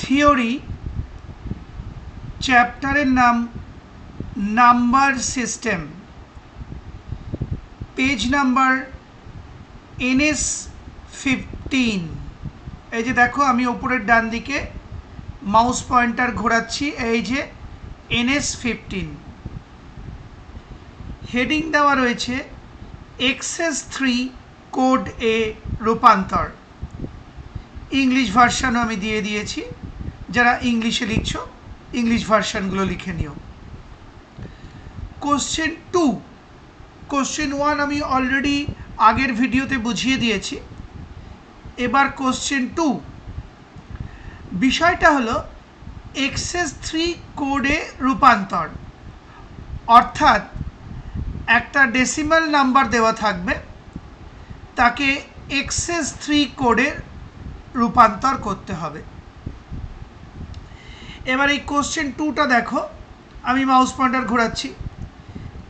Theory, চ্যাপ্টারের নাম number system, page number NS15। এই যে দেখো আমি ওপরের ডান দিকে মাউস পয়েন্টার ঘোরাচ্ছি, এই যে NS15। হেডিং দেওয়া রয়েছে এক্সেস 3 কোড এ রূপান্তর। ইংলিশ ভার্সানও আমি দিয়ে দিয়েছি, যারা ইংলিশে লিখছো ইংলিশ ভার্সানগুলো লিখে নিও। কোশ্চেন 2, কোশ্চেন 1 আমি অলরেডি আগের ভিডিওতে বুঝিয়ে দিয়েছি। এবার কোশ্চেন 2, বিষয়টা হলো এক্সেস 3 কোডে রূপান্তর। অর্থাৎ একটা ডেসিমাল নাম্বার দেওয়া থাকবে, তাকে এক্সেস 3 কোডে রূপান্তর করতে হবে। এবার এই কোশ্চেন 2টা দেখো, আমি মাউস পয়েন্টার ঘোরাচ্ছি।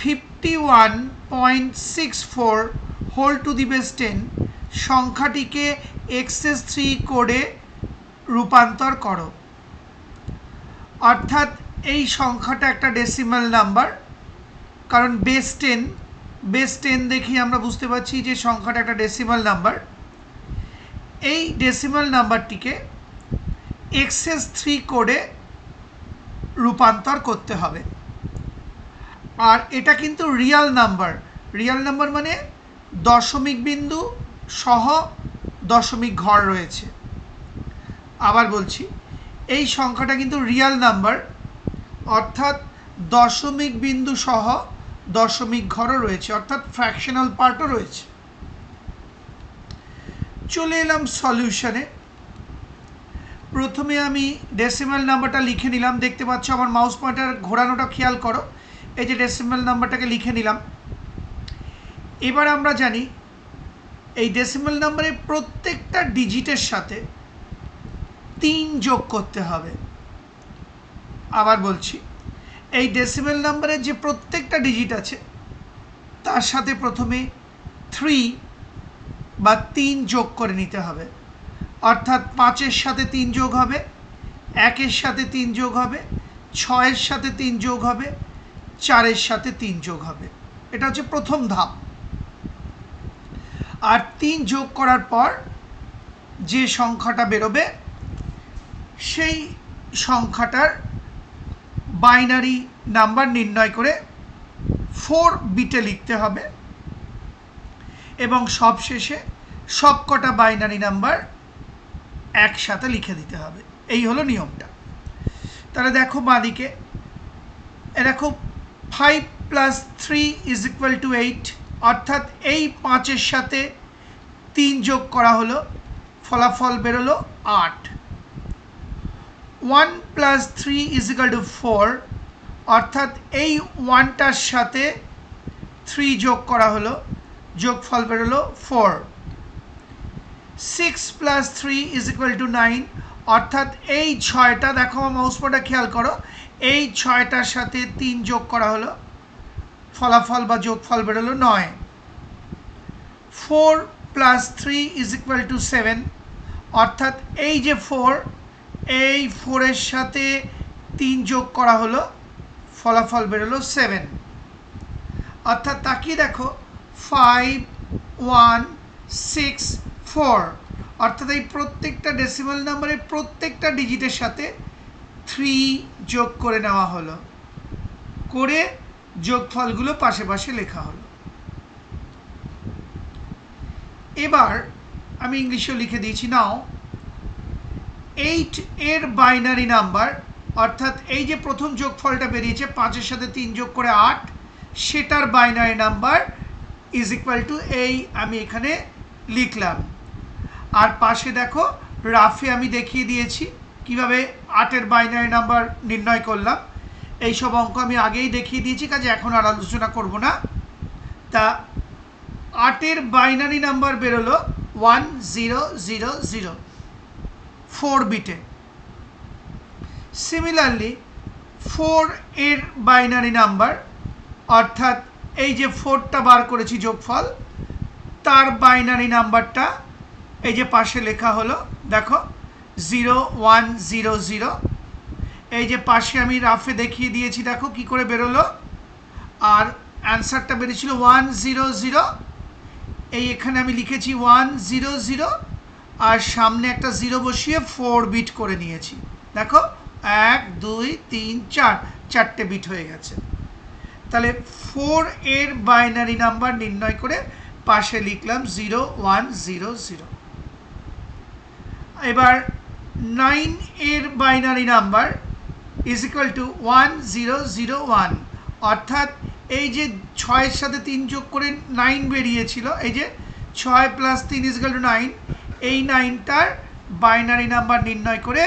51.64 হোল টু দি বেস 10 সংখ্যাটিকে এক্সেস 3 কোডে রূপান্তর করো। অর্থাৎ এই সংখ্যাটা একটা ডেসিমাল নাম্বার, কারণ বেস 10 দেখি আমরা বুঝতে পারছি যে সংখ্যাটা একটা ডেসিমাল নাম্বার। এই ডেসিমাল নাম্বারটিকে এক্সেস 3 কোডে রূপান্তর করতে হবে। আর এটা কিন্তু রিয়াল নাম্বার মানে দশমিক বিন্দু সহ দশমিক ঘর রয়েছে। আবার বলছি, এই সংখ্যাটা কিন্তু রিয়াল নাম্বার, অর্থাৎ দশমিক বিন্দু সহ দশমিক ঘরও রয়েছে, অর্থাৎ ফ্র্যাকশনাল পার্টও রয়েছে। চলে এলাম সলিউশনে। প্রথমে আমি ডেসিমাল নাম্বারটা লিখে নিলাম, দেখতে পাচ্ছ আমার মাউস পয়েন্টার ঘোরানোটা খেয়াল করো। এই যে ডেসিমাল নাম্বারটাকে লিখে নিলাম। এবার আমরা জানি এই ডেসিমাল নাম্বারের প্রত্যেকটা ডিজিটের সাথে 3 যোগ করতে হবে। আবার বলছি, এই ডেসিমাল নাম্বারের যে প্রত্যেকটা ডিজিট আছে তার সাথে প্রথমে 3 বা 3 যোগ করে নিতে হবে। অর্থাৎ 5-এর সাথে 3 যোগ হবে, 1-এর সাথে 3 যোগ হবে, 6-এর সাথে 3 যোগ হবে, 4-এর সাথে 3 যোগ হবে। এটা হচ্ছে প্রথম ধাপ। আর 3 যোগ করার পর যে সংখ্যাটা বেরোবে সেই সংখ্যাটার বাইনারি নাম্বার নির্ণয় করে 4 বিটে লিখতে হবে এবং সবশেষে সবকটা বাইনারি নাম্বার একসাথে লিখে দিতে হবে। এই হলো নিয়মটা। তাহলে দেখো বাঁদিকে, দেখো 5 + 3 = 8, অর্থাৎ এই 5-এর সাথে 3 যোগ করা হলো, ফলাফল বেরোলো 8। 1 + 3 = 4, অর্থাৎ এই 1টার সাথে 3 যোগ করা হলো, যোগফল বেরোলো 4। 6 + 3 = 9, অর্থাৎ এই 6টা, দেখো আমার মাউস পয়েন্টার খেয়াল করো, এই 6টার সাথে 3 যোগ করা হলো, ফলাফল বা যোগফল বেরোলো 9। 4 + 3 = 7, অর্থাৎ এই যে 4, এই 4-এর সাথে 3 যোগ করা হলো, ফলাফল বেরোলো 7। অর্থাৎ তাকিয়ে দেখো 5 1 6 4, অর্থাৎ এই প্রত্যেকটা ডেসিমাল নাম্বারের প্রত্যেকটা ডিজিটের সাথে 3 যোগ করে নেওয়া হলো, করে যোগফলগুলো পাশে পাশে লেখা হলো। এবার আমি ইংলিশেও লিখে দিয়েছি। নাও 8 এর বাইনারি নাম্বার, অর্থাৎ এই যে প্রথম যোগফলটা বেরিয়েছে 5-এর সাথে 3 যোগ করে 8, সেটার বাইনারি নাম্বার = এই আমি এখানে লিখলাম। আর পাশে দেখো রাফে আমি দেখিয়ে দিয়েছি কিভাবে 8-এর বাইনারি নাম্বার নির্ণয় করলাম। এই সব অঙ্ক আমি আগেই দেখিয়ে দিয়েছি, কাজে এখন আর আলোচনা করব না। তা 8-এর বাইনারি নাম্বার বেরোলো 1000, 4 বিটে। সিমিলারলি 4 এর বাইনারি নাম্বার, অর্থাৎ এই যে 4টা বার করেছি যোগফল, তার বাইনারি নাম্বারটা এই যে পাশে লেখা হলো, দেখো 0100। এই যে পাশে আমি রাফে দেখিয়ে দিয়েছি, দেখো কি করে বেরোলো। আর অ্যান্সারটা বেরিয়েছিল 100। এই এখানে আমি লিখেছি 100 আর সামনে একটা 0 বসিয়ে 4 বিট করে নিয়েছি। দেখো 1 2 3 4, 4টে বিট হয়ে গেছে। তাহলে 4 এর বাইনারি নাম্বার নির্ণয় করে পাশে লিখলাম 0100। এবার 9 এর binary number is equal to 1001, অর্থাৎ এই যে 6 এর সাথে 3 যোগ করে 9 বেরিয়েছিল, এই যে 6 প্লাস 3 ইজ ইকুয়াল টু 9, এই 9টার বাইনারি নাম্বার নির্ণয় করে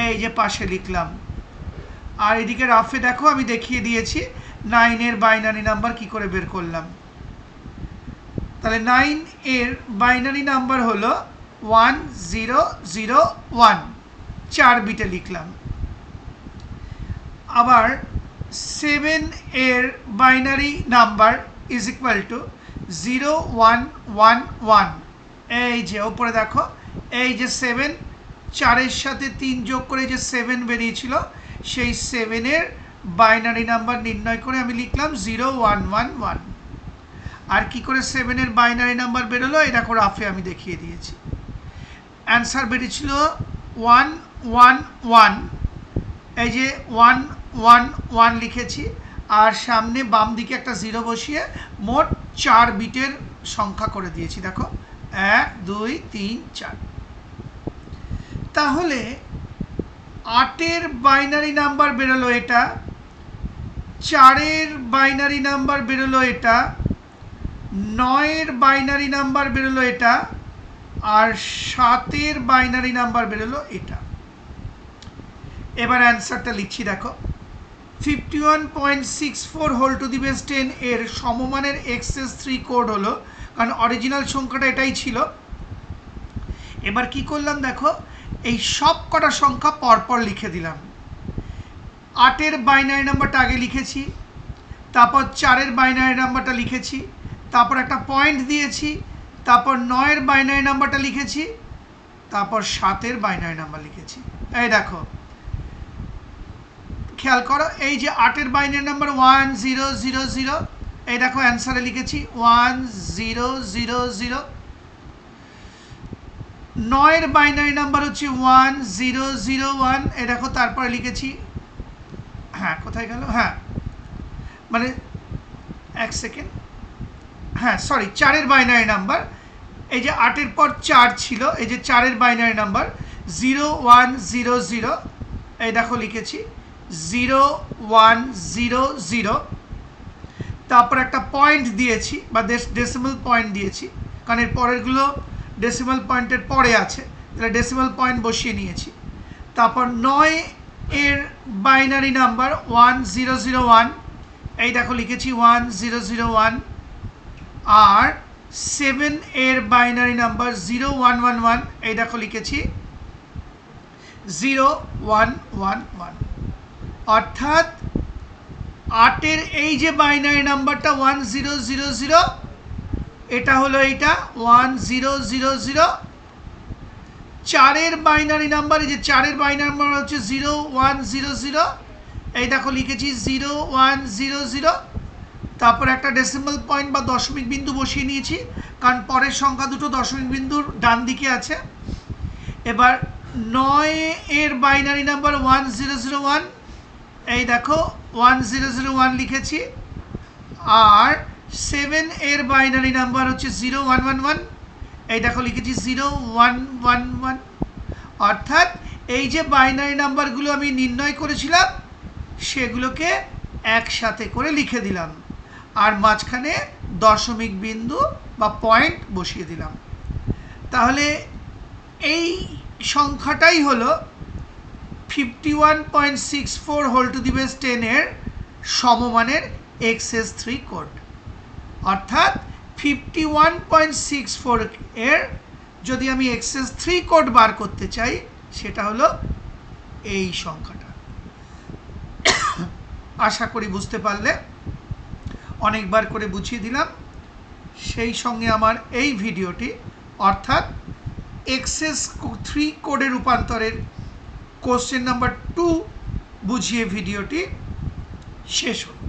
এই যে পাশে লিখলাম। আর এদিকে রাফে দেখো আমি দেখিয়ে দিয়েছি 9 এর বাইনারি নাম্বার কি করে বের করলাম। তাহলে 9 এর বাইনারি নাম্বার হলো 1001, 4 বিটে লিখলাম। আবার 7 এর binary number is equal to 0111। এই যে ওপরে দেখো, এই যে 7, 4-এর সাথে 3 যোগ করে যে 7 বেরিয়েছিল, সেই 7 এর বাইনারি নাম্বার নির্ণয় করে আমি লিখলাম 0111। আর কি করে 7 এর বাইনারি নাম্বার বেরোলো, এই দেখো রাফে আমি দেখিয়ে দিয়েছি। অ্যান্সার বেরিয়েছিল 111। এই যে 111 লিখেছি আর সামনে বাম দিকে একটা 0 বসিয়ে মোট 4 বিটের সংখ্যা করে দিয়েছি। দেখো 1 2 3 4। তাহলে 8 এর বাইনারি নাম্বার বেরোলো এটা, 4 এর বাইনারি নাম্বার বেরোলো এটা, 9 এর বাইনারি নাম্বার বেরোলো এটা, আর 7 এর বাইনারি নাম্বার বেরোলো এটা। এবার অ্যান্সারটা লিখছি, দেখো 51.64 হোল টু দি বেস 10 এর সমমানের XS3 কোড হলো, কারণ অরিজিনাল সংখ্যাটা এটাই ছিল। এবার কি করলাম দেখো, এই সব কটা সংখ্যা পরপর লিখে দিলাম। 8 এর বাইনারি নাম্বারটা আগে লিখেছি, তারপর 4 এর বাইনারি নাম্বারটা লিখেছি, তারপর একটা পয়েন্ট দিয়েছি, তারপর 9 এর বাইনারি নাম্বারটা লিখেছি, তারপর 7 এর বাইনারি নাম্বার লিখেছি। এই দেখো খেয়াল করো, এই যে 8 এর বাইনারি নাম্বার 1000, এই দেখো অ্যান্সারে লিখেছি 1000। 9 এর বাইনারি নাম্বার হচ্ছে 1001, এই দেখো তারপরে লিখেছি, হ্যাঁ কোথায় গেল, হ্যাঁ মানে এক সেকেন্ড, হ্যাঁ সরি 4 এর বাইনারি নাম্বার, এই যে 8 এর পর 4 ছিল, এই যে 4 এর বাইনারি নাম্বার 0100, এই দেখো লিখেছি 0100। তারপর একটা পয়েন্ট দিয়েছি বা ডেসিমাল পয়েন্ট দিয়েছি, কারণ এর পরেরগুলো ডেসিমাল পয়েন্টের পরে আছে, তাহলে ডেসিমাল পয়েন্ট বসিয়ে নিয়েছি। তারপর 9 এর বাইনারি নাম্বার 1001, এই দেখো লিখেছি 1001। আর 7 এর বাইনারি নাম্বার 0111, এই দেখো লিখেছি 0111। অর্থাৎ 8 এর এই যে বাইনারি নাম্বারটা 1000, এটা হলো এইটা 1000। 4 এর বাইনারি নাম্বার, এই যে 4 এর বাইনারি নাম্বার হচ্ছে 0100, এই দেখো লিখেছি 0100। তারপর একটা ডেসিমাল পয়েন্ট বা দশমিক বিন্দু বসিয়ে নিয়েছি, কারণ পরের সংখ্যা দুটো দশমিক বিন্দুর ডান দিকে আছে। এবার 9 এর বাইনারি নাম্বার 1001, এই দেখো 1001 লিখেছি। আর 7 এর বাইনারি নাম্বার হচ্ছে 0111, এই দেখো লিখেছি 0111। অর্থাৎ এই যে বাইনারি নাম্বারগুলো আমি নির্ণয় করেছিলাম সেগুলোকে একসাথে করে লিখে দিলাম আর মাঝখানে দশমিক বিন্দু বা পয়েন্ট বসিয়ে দিলাম। তাহলে এই সংখ্যাটাই হলো 51.64 হোল টু দি বেস 10 এর সমমানের XS3 কোড। অর্থাৎ 51.64 এর যদি আমি XS3 কোড বার করতে চাই, সেটা হলো এই সংখ্যাটা। আশা করি বুঝতে পারলে, অনেকবার করে বুঝিয়ে দিলাম। সেই সঙ্গে আমার এই ভিডিওটি অর্থাৎ এক্সেস 3 কোডে রূপান্তরের কোশ্চেন নাম্বার 2 বুঝিয়ে ভিডিওটি শেষ হলো।